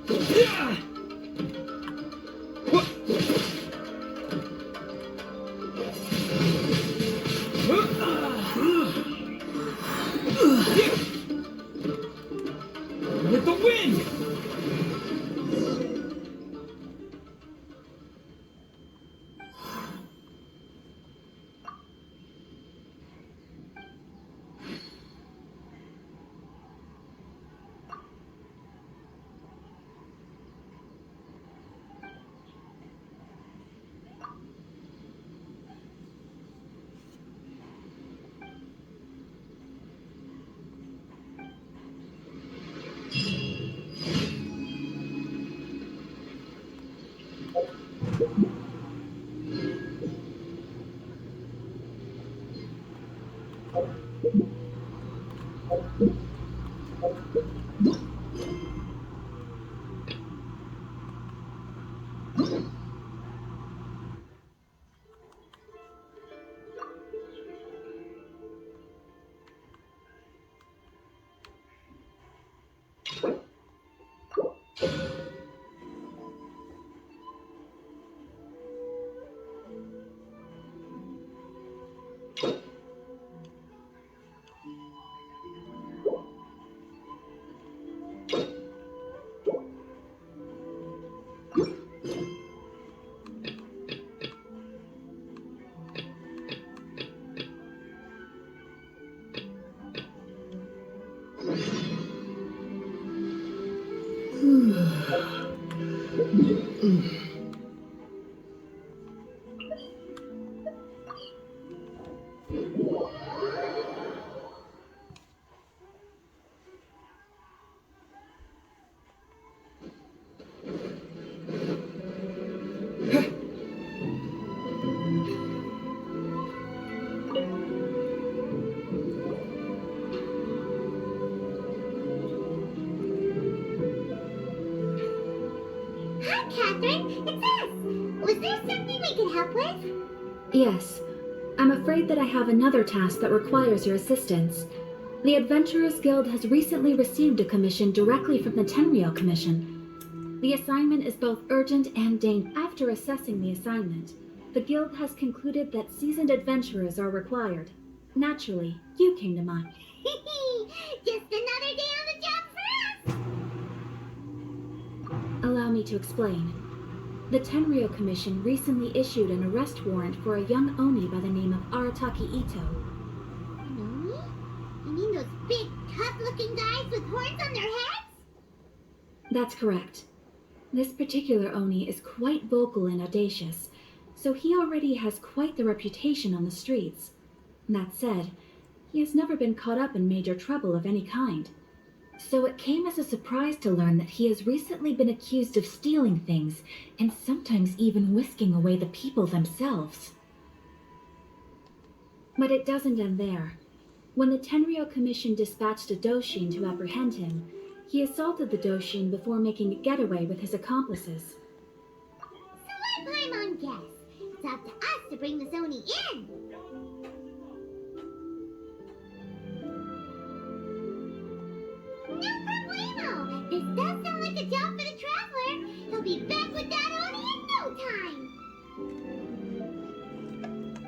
With the wind! Hi, Catherine. It's us. Was there something we could help with? Yes. I'm afraid that I have another task that requires your assistance. The Adventurers Guild has recently received a commission directly from the Tenryou Commission. The assignment is both urgent and dangerous. After assessing the assignment, the Guild has concluded that seasoned adventurers are required. Naturally, you came to mind. Just another day on the job for us! Allow me to explain. The Tenryou Commission recently issued an arrest warrant for a young Oni by the name of Arataki Itto. An Oni? You mean those big, tough-looking guys with horns on their heads? That's correct. This particular Oni is quite vocal and audacious, so he already has quite the reputation on the streets. That said, he has never been caught up in major trouble of any kind. So it came as a surprise to learn that he has recently been accused of stealing things, and sometimes even whisking away the people themselves. But it doesn't end there. When the Tenryou Commission dispatched a Doshin to apprehend him, he assaulted the Doshin before making a getaway with his accomplices. So let Paimon guess. It's up to us to bring this Oni in. No problemo! This does sound like a job for the Traveler. He'll be back with that Oni in no time.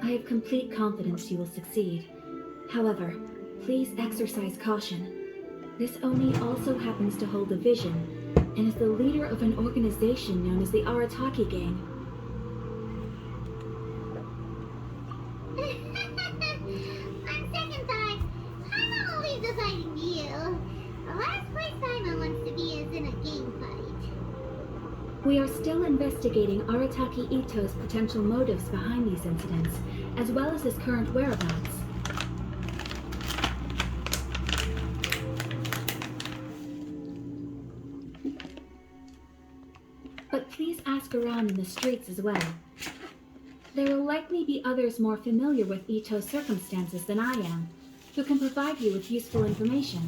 I have complete confidence you will succeed. However, please exercise caution. This Oni also happens to hold a vision, and is the leader of an organization known as the Arataki Gang. On second thought, Paimon will leave the fighting to you. The last place Paimon wants to be is in a gang fight. We are still investigating Arataki Itto's potential motives behind these incidents, as well as his current whereabouts. But please ask around in the streets as well. There will likely be others more familiar with Itto's circumstances than I am, who can provide you with useful information.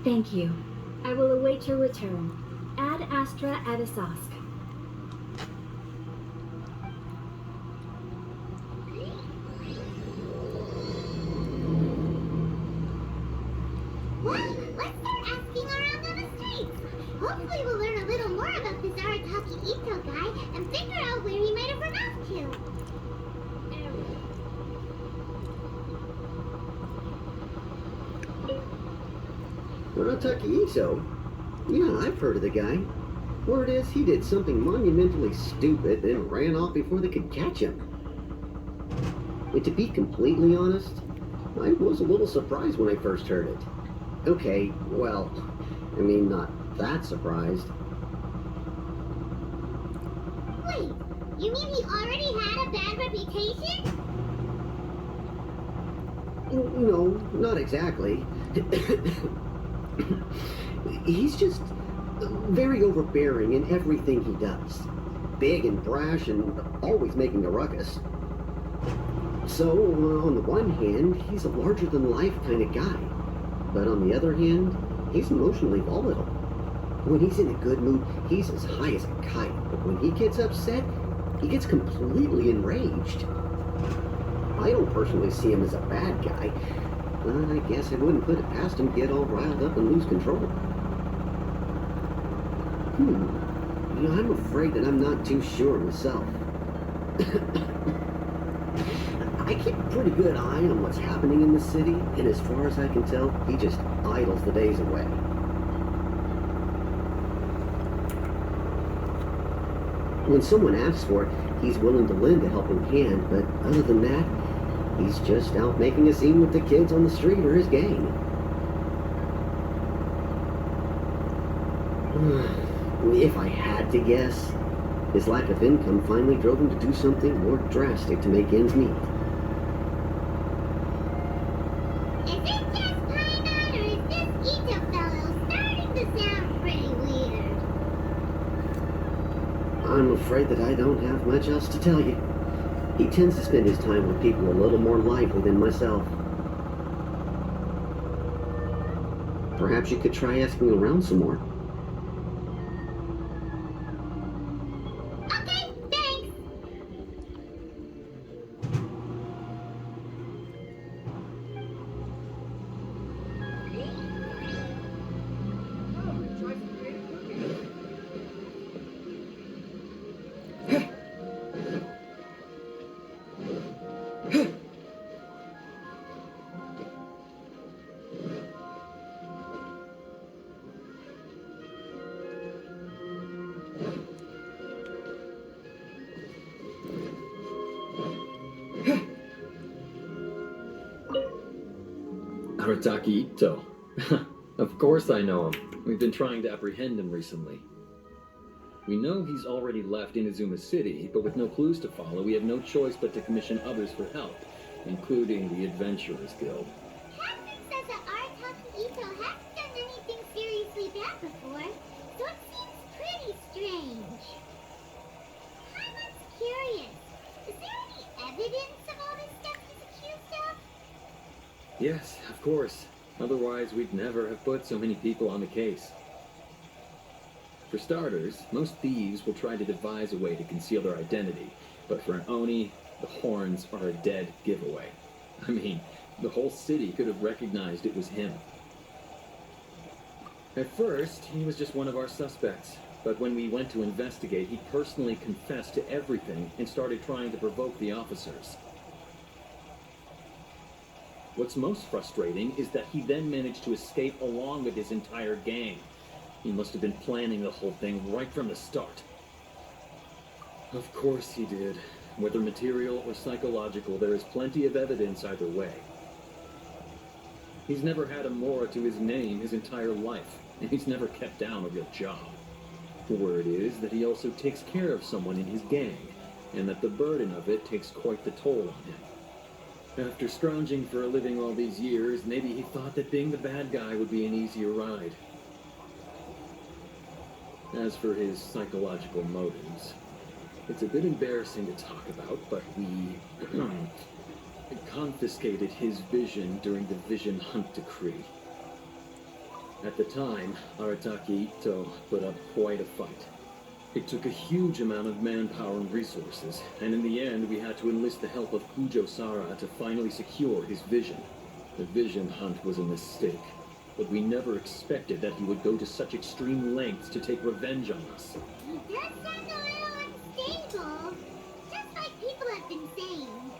Thank you. I will await your return. Ad Astra Adisask. What? Hopefully we'll learn a little more about this Arataki Itto guy and figure out where he might have run off to. Arataki Itto? Yeah, I've heard of the guy. Word is he did something monumentally stupid, then ran off before they could catch him. And to be completely honest, I was a little surprised when I first heard it. Okay, well, I mean, not that surprised. Wait, you mean he already had a bad reputation? No, not exactly. He's just very overbearing in everything he does. Big and brash and always making a ruckus. So, on the one hand, he's a larger-than-life kind of guy. But on the other hand, he's emotionally volatile. When he's in a good mood, he's as high as a kite. But when he gets upset, he gets completely enraged. I don't personally see him as a bad guy. I guess I wouldn't put it past him to get all riled up and lose control. You know, I'm afraid that I'm not too sure myself. I keep a pretty good eye on what's happening in the city, and as far as I can tell, he just idles the days away. When someone asks for it, he's willing to lend a helping hand, but other than that, he's just out making a scene with the kids on the street or his gang. If I had to guess, his lack of income finally drove him to do something more drastic to make ends meet. Is it just Paimon, or is this Itto fellow starting to sound pretty weird? I'm afraid that I don't have much else to tell you. He tends to spend his time with people a little more lively than myself. Perhaps you could try asking around some more. Okay, thanks. Arataki Itto. Of course I know him. We've been trying to apprehend him recently. We know he's already left Inazuma City, but with no clues to follow, we have no choice but to commission others for help, including the Adventurers Guild. Captain says that Arataki Itto hasn't done anything seriously bad before, so it seems pretty strange. I'm curious. Is there any evidence of all this stuff he's accused of? Yes, of course. Otherwise, we'd never have put so many people on the case. For starters, most thieves will try to devise a way to conceal their identity, but for an Oni, the horns are a dead giveaway. I mean, the whole city could have recognized it was him. At first, he was just one of our suspects, but when we went to investigate, he personally confessed to everything and started trying to provoke the officers. What's most frustrating is that he then managed to escape along with his entire gang. He must have been planning the whole thing right from the start. Of course he did. Whether material or psychological, there is plenty of evidence either way. He's never had a Mora to his name his entire life, and he's never kept down a real job. The word is that he also takes care of someone in his gang, and that the burden of it takes quite the toll on him. After scrounging for a living all these years, maybe he thought that being the bad guy would be an easier ride. As for his psychological motives, it's a bit embarrassing to talk about, but we confiscated his vision during the Vision Hunt Decree. At the time, Arataki Itto put up quite a fight. It took a huge amount of manpower and resources, and in the end we had to enlist the help of Kujo Sara to finally secure his vision. The Vision Hunt was a mistake. but we never expected that he would go to such extreme lengths to take revenge on us. He does sound a little unstable, just like people have been saying.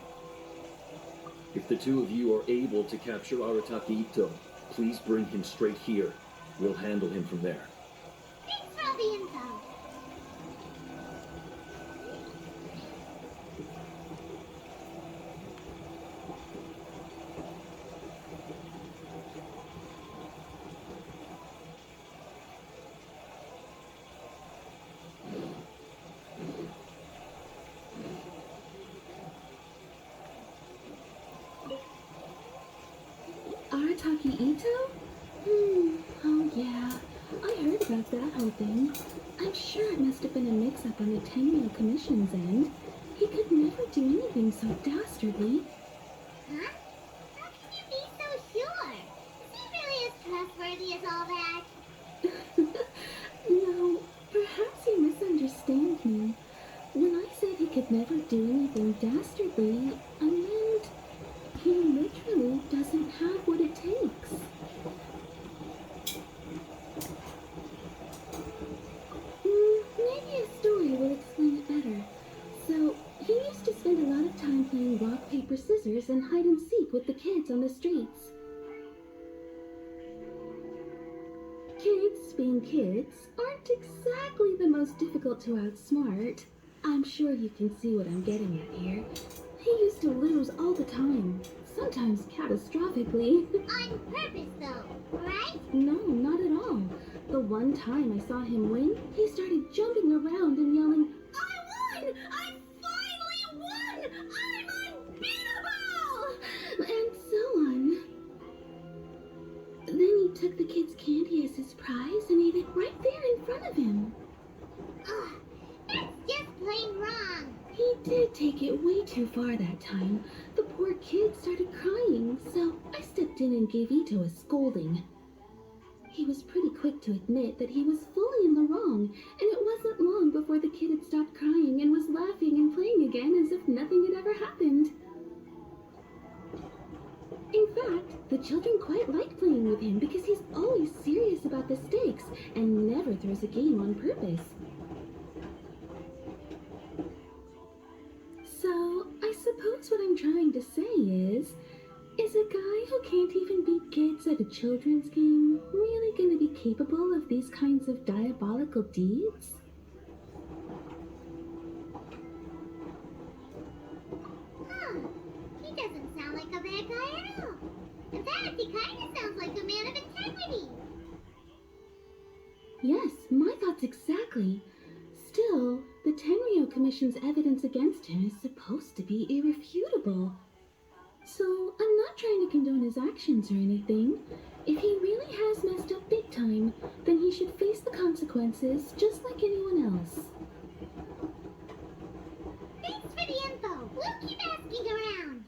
If the two of you are able to capture Arataki Itto, please bring him straight here. We'll handle him from there. Thanks for all the info. Arataki Itto? Oh yeah. I heard about that whole thing. I'm sure it must have been a mix-up on the Tenryou Commission's end. He could never do anything so dastardly. Huh? How can you be so sure? Is he really as trustworthy as all that? No, perhaps you misunderstand me. When I said he could never do anything dastardly, I meant he literally doesn't have what it takes. Maybe a story will explain it better. So, he used to spend a lot of time playing rock, paper, scissors and hide and seek with the kids on the streets. Kids, being kids, aren't exactly the most difficult to outsmart. I'm sure you can see what I'm getting at here. He used to lose all the time, sometimes catastrophically. On purpose, though, right? No, not at all. The one time I saw him win, he started jumping around and yelling, "I won! I finally won! I'm unbeatable!" And so on. Then he took the kid's candy as his prize and ate it right there in front of him. Ugh, that's just plain wrong. He did take it way too far that time. The poor kid started crying, so I stepped in and gave Itto a scolding. He was pretty quick to admit that he was fully in the wrong, and it wasn't long before the kid had stopped crying and was laughing and playing again as if nothing had ever happened. In fact, the children quite like playing with him because he's always serious about the stakes and never throws a game on purpose. So, I suppose what I'm trying to say is a guy who can't even beat kids at a children's game really going to be capable of these kinds of diabolical deeds? Huh. He doesn't sound like a bad guy at all. In fact, he kind of sounds like a man of integrity. Yes, my thoughts exactly. Still, the Tenryou Commission's evidence against him is supposed to be irrefutable. So, I'm not trying to condone his actions or anything. If he really has messed up big time, then he should face the consequences just like anyone else. Thanks for the info. We'll keep asking around.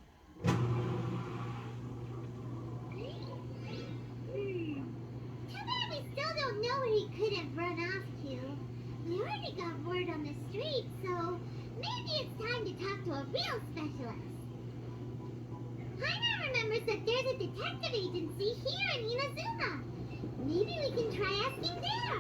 Too bad we still don't know where he could have run off to. We already got word on the street, so maybe it's time to talk to a real specialist. Haina remembers that there's a detective agency here in Inazuma. Maybe we can try asking there.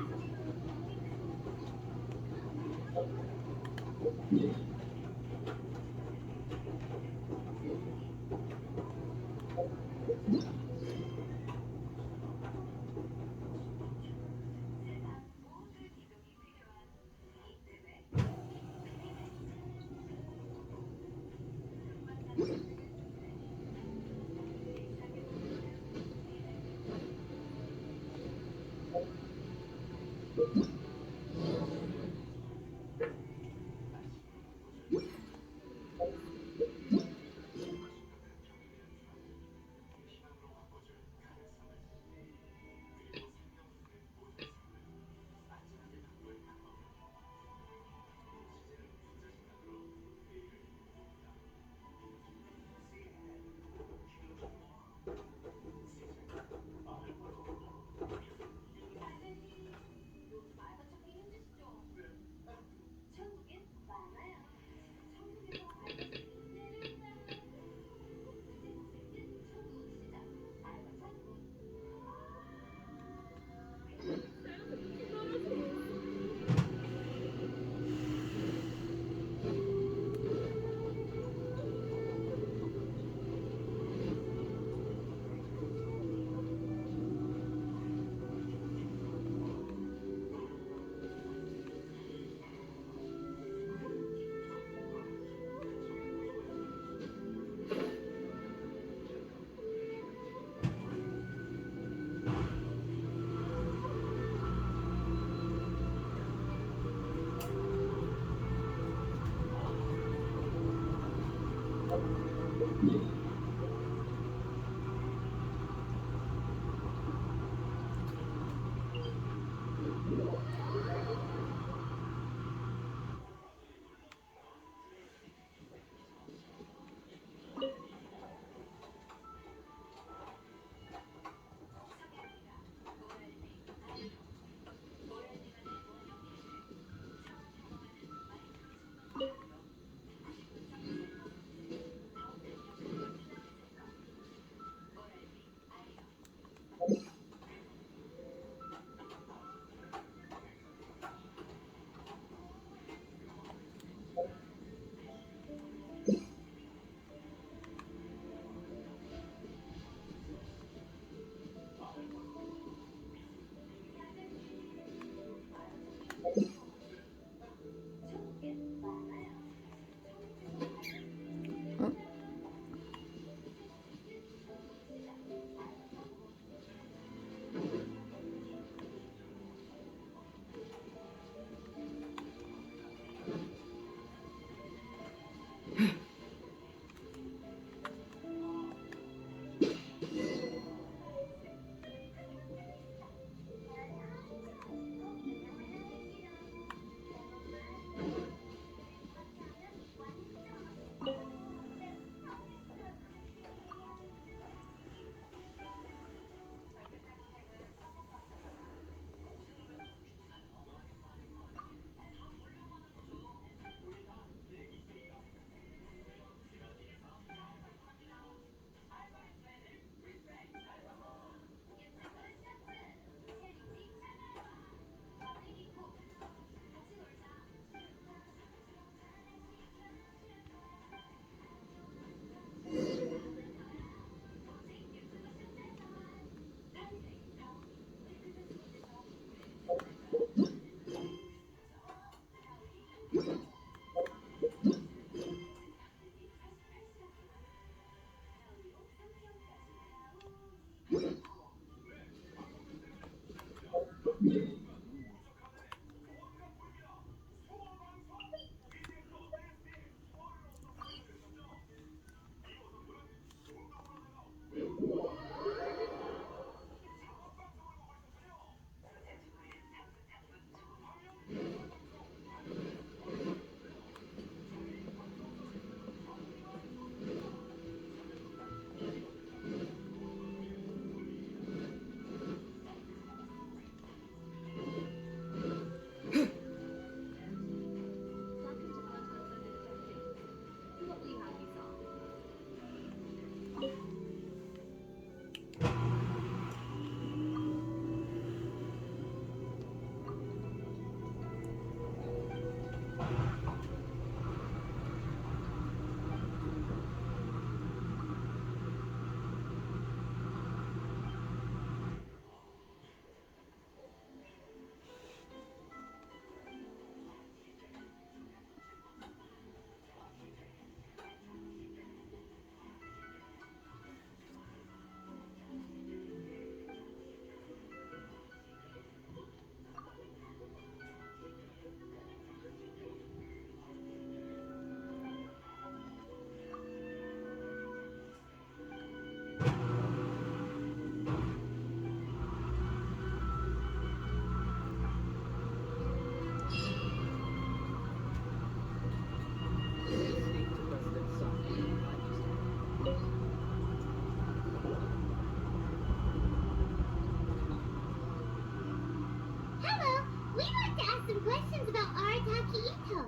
some questions about Arataki Itto.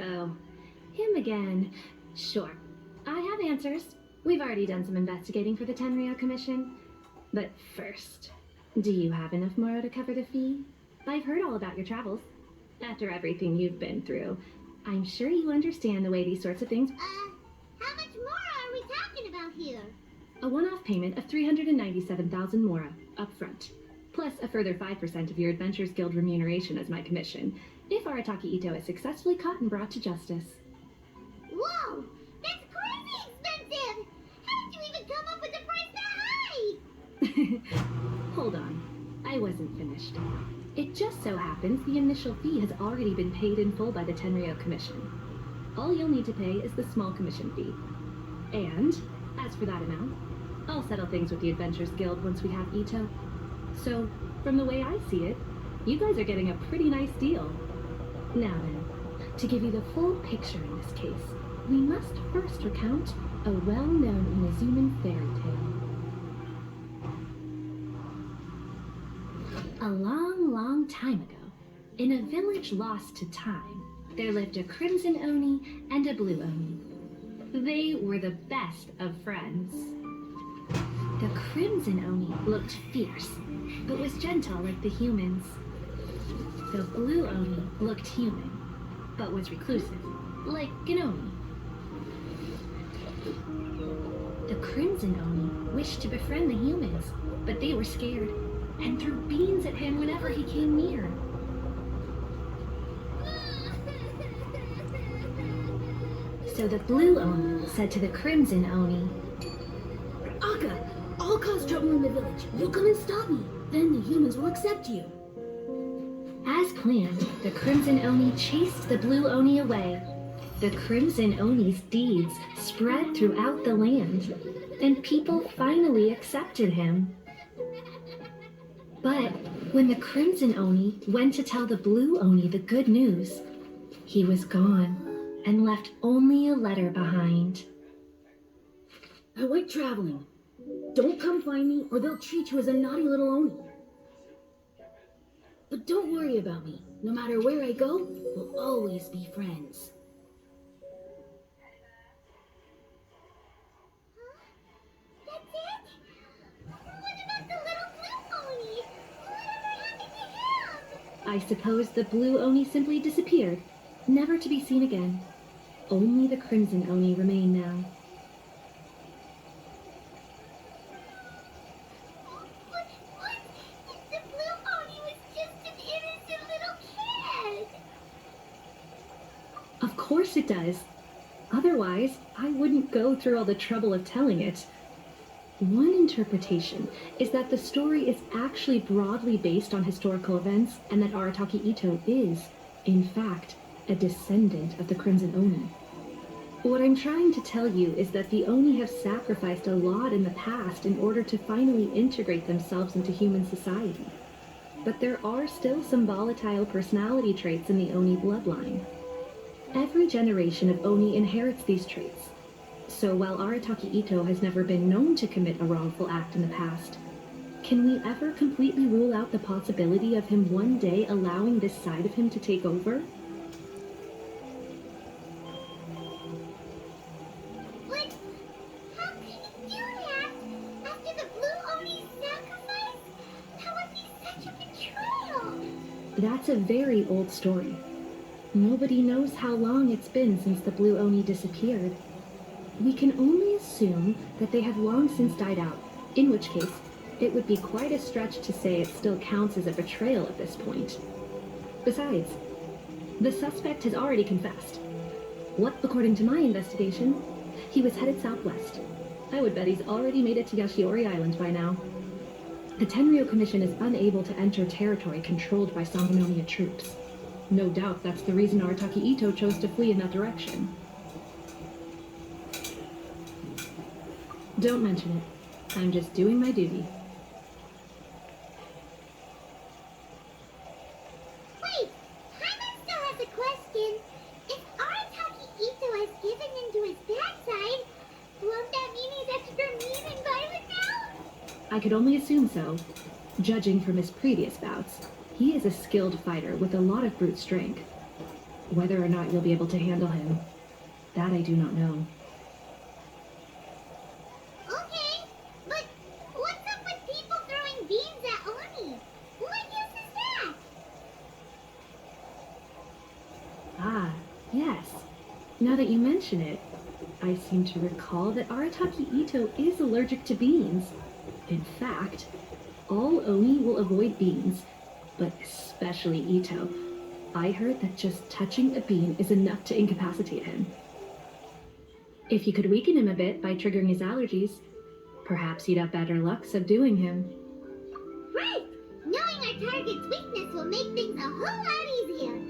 Oh, him again. Sure. I have answers. We've already done some investigating for the Tenryou Commission. But first, do you have enough Moro to cover the fee? I've heard all about your travels. After everything you've been through, I'm sure you understand the way these sorts of things... How much Moro are we talking about here? A one-off payment of 397,000 Moro, up front. Plus a further 5% of your Adventures Guild remuneration as my commission, if Arataki Itto is successfully caught and brought to justice. Whoa! That's crazy expensive! How did you even come up with a price that high? Hold on. I wasn't finished. It just so happens the initial fee has already been paid in full by the Tenryou Commission. All you'll need to pay is the small commission fee. And, as for that amount, I'll settle things with the Adventurers Guild once we have Itto. So, from the way I see it, you guys are getting a pretty nice deal. Now then, to give you the full picture in this case, we must first recount a well-known Inazuman fairy tale. A long, long time ago, in a village lost to time, there lived a crimson Oni and a blue Oni. They were the best of friends. The crimson Oni looked fierce, but was gentle like the humans. The blue Oni looked human, but was reclusive, like an Oni. The crimson Oni wished to befriend the humans, but they were scared, and threw beans at him whenever he came near. So the blue Oni said to the crimson Oni, Akka, I'll cause trouble in the village. You come and stop me. Then the humans will accept you. as planned, the crimson Oni chased the blue Oni away. The crimson Oni's deeds spread throughout the land, and people finally accepted him. But when the crimson Oni went to tell the blue Oni the good news, he was gone and left only a letter behind. I like traveling. Don't come find me or they'll treat you as a naughty little Oni. But don't worry about me. No matter where I go, we'll always be friends. That's it? What about the little blue Oni? Whatever happened to him? I suppose the blue Oni simply disappeared, never to be seen again. Only the crimson Oni remain now. What? The blue Oni was just an innocent little kid. Of course it does. Otherwise, I wouldn't go through all the trouble of telling it. One interpretation is that the story is actually broadly based on historical events and that Arataki Itto is, in fact, a descendant of the Crimson Oni. What I'm trying to tell you is that the Oni have sacrificed a lot in the past in order to finally integrate themselves into human society. But there are still some volatile personality traits in the Oni bloodline. Every generation of Oni inherits these traits. So while Arataki Itto has never been known to commit a wrongful act in the past, can we ever completely rule out the possibility of him one day allowing this side of him to take over? But how could he do that? After the blue Oni's sacrifice? That would be such a betrayal. That's a very old story. Nobody knows how long it's been since the blue Oni disappeared. We can only assume that they have long since died out, in which case, it would be quite a stretch to say it still counts as a betrayal at this point. Besides, the suspect has already confessed. What, according to my investigation, he was headed southwest. I would bet he's already made it to Yashiori Island by now. The Tenryou Commission is unable to enter territory controlled by Sangonomiya troops. No doubt that's the reason Arataki Itto chose to flee in that direction. Don't mention it. I'm just doing my duty. Wait, Paimon still has a question. If Arataki Itto has given into his bad side, won't that mean he's extra mean and violent now? I could only assume so. Judging from his previous bouts, he is a skilled fighter with a lot of brute strength. Whether or not you'll be able to handle him, that I do not know. Okay, but what's up with people throwing beans at Oni? What use is that? Ah, yes. Now that you mention it, I seem to recall that Arataki Itto is allergic to beans. In fact, all Oni will avoid beans, but especially Itto. I heard that just touching a bean is enough to incapacitate him. If you could weaken him a bit by triggering his allergies, perhaps you'd have better luck subduing him. Right! Knowing our target's weakness will make things a whole lot easier.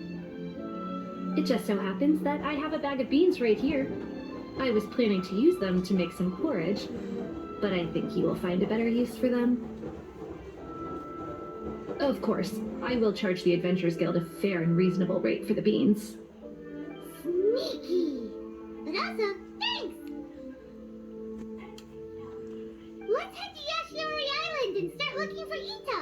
It just so happens that I have a bag of beans right here. I was planning to use them to make some porridge, but I think you will find a better use for them. Of course, I will charge the Adventurers Guild a fair and reasonable rate for the beans. Sneaky! But also, thanks! Let's head to Yashiori Island and start looking for Itto!